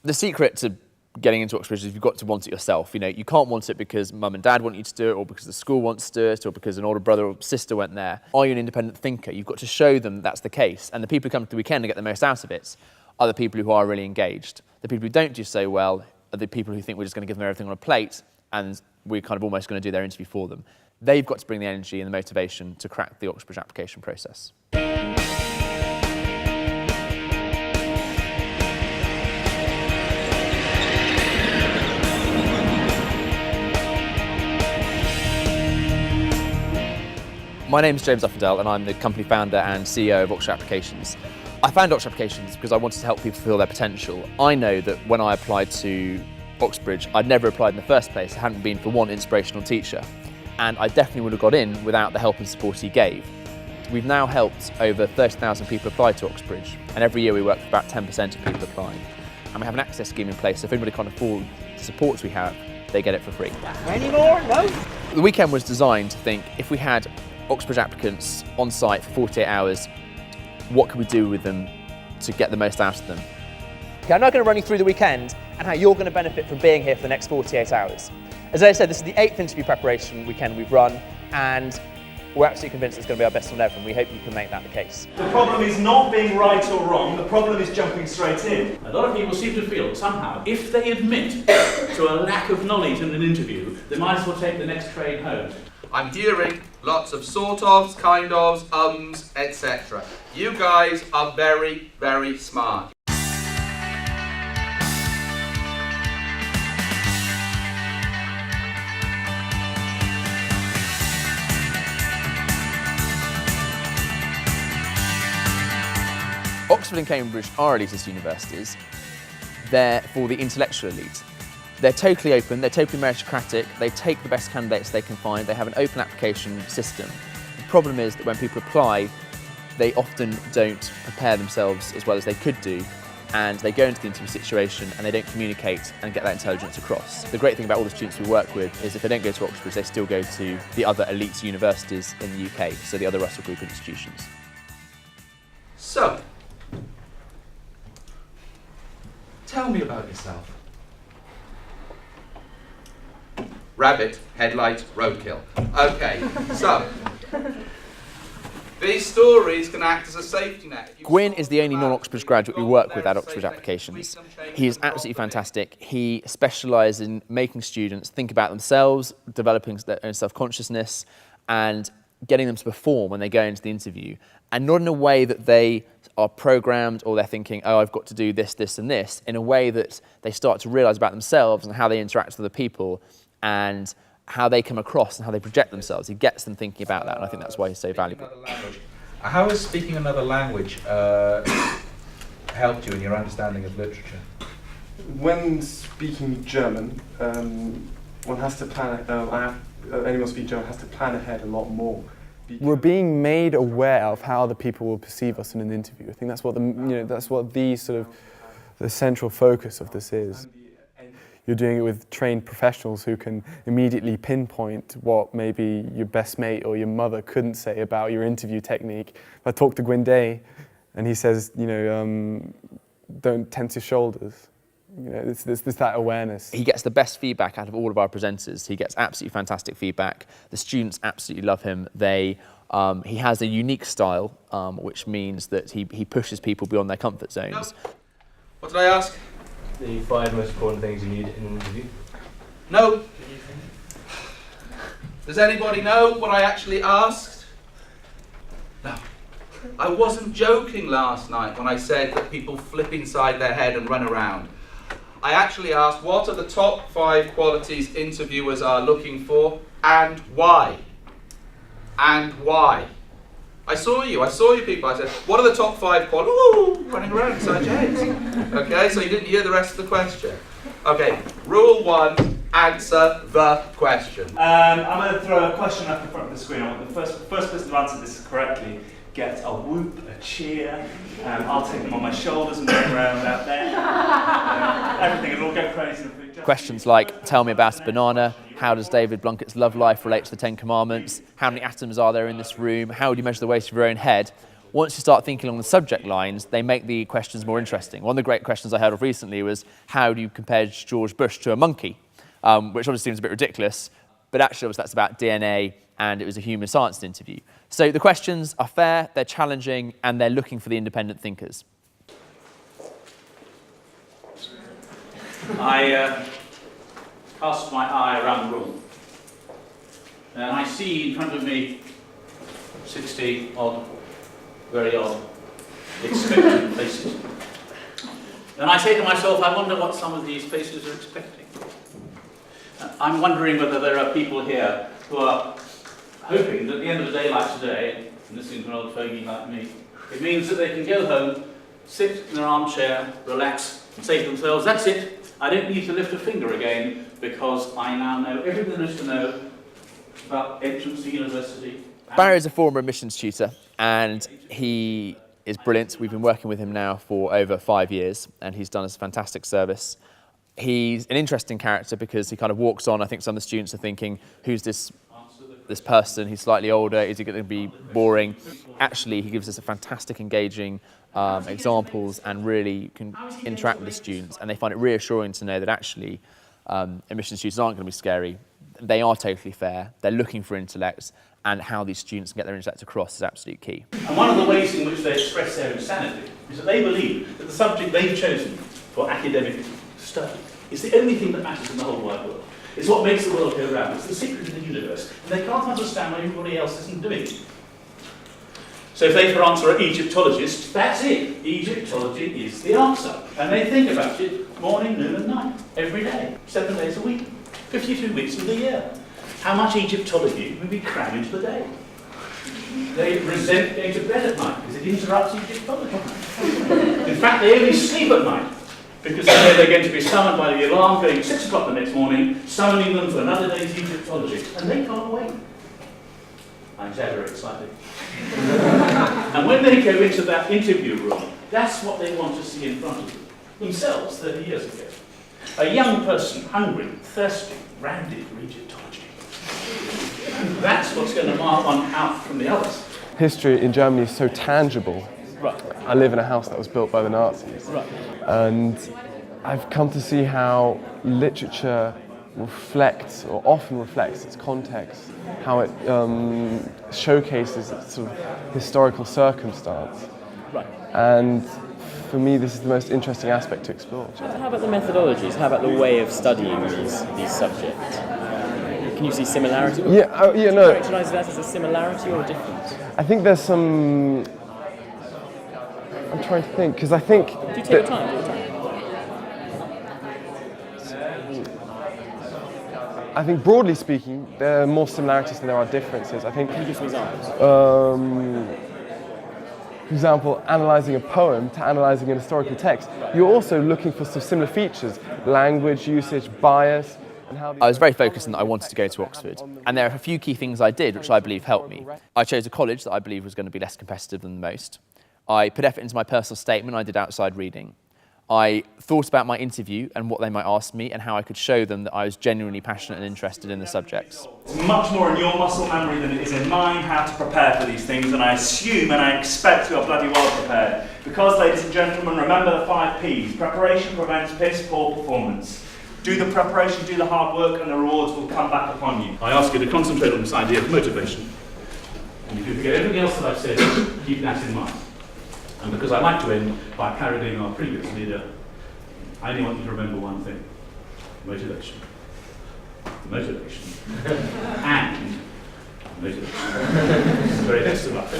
The secret to getting into Oxbridge is you've got to want it yourself. You know, you can't want it because mum and dad want you to do it, or because the school wants to do it, or because an older brother or sister went there. Are you an independent thinker? You've got to show them that's the case. And the people who come to the weekend and get the most out of it are the people who are really engaged. The people who don't do so well are the people who think we're just going to give them everything on a plate and we're kind of almost going to do their interview for them. They've got to bring the energy and the motivation to crack the Oxbridge application process. My name is James Uffendale and I'm the company founder and CEO of Oxbridge Applications. I founded Oxbridge Applications because I wanted to help people fulfil their potential. I know that when I applied to Oxbridge, I'd never applied in the first place. It hadn't been for one inspirational teacher. And I definitely would have got in without the help and support he gave. We've now helped over 30,000 people apply to Oxbridge, and every year we work with about 10% of people applying. And we have an access scheme in place, so if anybody can't afford the supports we have, they get it for free. Any more? No? The weekend was designed to think, if we had Oxbridge applicants on site for 48 hours, what could we do with them to get the most out of them? Okay, I'm now going to run you through the weekend and how you're going to benefit from being here for the next 48 hours. As I said, this is the 8th interview preparation weekend we've run, and we're absolutely convinced it's going to be our best one ever, and we hope you can make that the case. The problem is not being right or wrong, the problem is jumping straight in. A lot of people seem to feel that somehow, if they admit to a lack of knowledge in an interview, they might as well take the next train home. I'm hearing lots of sort ofs, kind ofs, etc. You guys are very, very smart. Oxford and Cambridge are elitist universities. They're for the intellectual elite. They're totally open, they're totally meritocratic, they take the best candidates they can find, they have an open application system. The problem is that when people apply, they often don't prepare themselves as well as they could do, and they go into the interview situation and they don't communicate and get that intelligence across. The great thing about all the students we work with is if they don't go to Oxford, they still go to the other elite universities in the UK, so the other Russell Group institutions. So, tell me about yourself. Rabbit, headlight, roadkill. Okay, so these stories can act as a safety net. Gwyn is the only non-Oxbridge graduate we work with at Oxbridge Applications. He is absolutely fantastic. He specialises in making students think about themselves, developing their own self-consciousness, and getting them to perform when they go into the interview. And not in a way that they are programmed or they're thinking, oh, I've got to do this, this, and this, in a way that they start to realise about themselves and how they interact with other people and how they come across and how they project themselves. He gets them thinking about that, and I think that's why he's so valuable. How has speaking another language helped you in your understanding of literature? When speaking German, one has to plan. Anyone speaking German has to plan ahead a lot more. We're being made aware of how other people will perceive us in an interview. I think that's what the central focus of this is. You're doing it with trained professionals who can immediately pinpoint what maybe your best mate or your mother couldn't say about your interview technique. If I talk to Gwyn Day and he says, don't tense your shoulders. There's that awareness. He gets the best feedback out of all of our presenters. He gets absolutely fantastic feedback. The students absolutely love him. He has a unique style, which means that he pushes people beyond their comfort zones. What did I ask? The 5 most important things you need in an interview. No. Does anybody know what I actually asked? No. I wasn't joking last night when I said that people flip inside their head and run around. I actually asked, what are the top 5 qualities interviewers are looking for, and why? And why? I saw you people. I said, what are the top 5 qualities? Ooh, running around inside your heads. Okay, so you didn't hear the rest of the question. Okay, rule 1, answer the question. I'm going to throw a question up in front of the screen. I want the first person to answer this correctly get a whoop, a cheer. I'll take them on my shoulders and walk around out there. Everything will all go crazy. Questions like, tell me about a banana, how does David Blunkett's love life relate to the 10 Commandments, how many atoms are there in this room, how would you measure the waist of your own head, once you start thinking along the subject lines, they make the questions more interesting. One of the great questions I heard of recently was, how do you compare George Bush to a monkey? Which obviously seems a bit ridiculous, but actually obviously that's about DNA, and it was a human science interview. So the questions are fair, they're challenging, and they're looking for the independent thinkers. I cast my eye around the room, and I see in front of me 60 odd, very odd, expectant faces. And I say to myself, I wonder what some of these faces are expecting. I'm wondering whether there are people here who are hoping that at the end of a day like today, and listening to an old fogey like me, it means that they can go home, sit in their armchair, relax, and say to themselves, that's it, I don't need to lift a finger again, because I now know everything there is to know about entrance to university. Barry is a former admissions tutor, and he is brilliant. We've been working with him now for over 5 years, and he's done us a fantastic service. He's an interesting character because he kind of walks on. I think some of the students are thinking, who's this person? He's slightly older. Is he going to be boring? Actually, he gives us a fantastic, engaging examples, and really can interact with the students, and they find it reassuring to know that actually admissions students aren't going to be scary. They are totally fair. They're looking for intellect, and how these students can get their intellect across is absolute key. And one of the ways in which they express their insanity is that they believe that the subject they've chosen for academic study is the only thing that matters in the whole wide world. It's what makes the world go round. It's the secret of the universe. And they can't understand why everybody else isn't doing it. So if they, for answer, are Egyptologists, that's it. Egyptology is the answer. And they think about it morning, noon and night, every day, 7 days a week, 52 weeks of the year. How much Egyptology would we cram into the day? They resent going to bed at night because it interrupts Egyptology. In fact, they only sleep at night because they know they're going to be summoned by the alarm going 6 o'clock the next morning, summoning them for another day's Egyptology. And they can't wait. I exaggerate slightly. And when they go into that interview room, that's what they want to see in front of them. Themselves 30 years ago. A young person, hungry, thirsty, randy for Egyptology. And that's what's going to mark one out from the others. History in Germany is so tangible. Right. I live in a house that was built by the Nazis. Right. And I've come to see how literature reflects, or often reflects, its context, how it showcases its sort of historical circumstance. Right. And for me, this is the most interesting aspect to explore. How about the methodologies? How about the way of studying these subjects? Can you see similarity? Yeah, no. Do you characterise that as a similarity or a difference? I think there's some. I'm trying to think, because I think. Do you take your time? Take your time. I think broadly speaking, there are more similarities than there are differences. I think. Can you give some examples? For example, analysing a poem to analysing an historical text, you're also looking for some similar features: language usage, bias. I was very focused on that I wanted to go to Oxford, and there are a few key things I did which I believe helped me. I chose a college that I believe was going to be less competitive than most. I put effort into my personal statement. I did outside reading. I thought about my interview and what they might ask me and how I could show them that I was genuinely passionate and interested in the subjects. It's much more in your muscle memory than it is in mine how to prepare for these things, and I assume and I expect you are bloody well prepared. Because, ladies and gentlemen, remember the 5 Ps. Preparation prevents piss poor performance. Do the preparation, do the hard work, and the rewards will come back upon you. I ask you to concentrate on this idea of motivation. And if you forget everything else that I've said, keep that in mind. And because I like to end by parodying our previous leader, I only want you to remember one thing. Motivation. Motivation. And motivation. Very best of luck.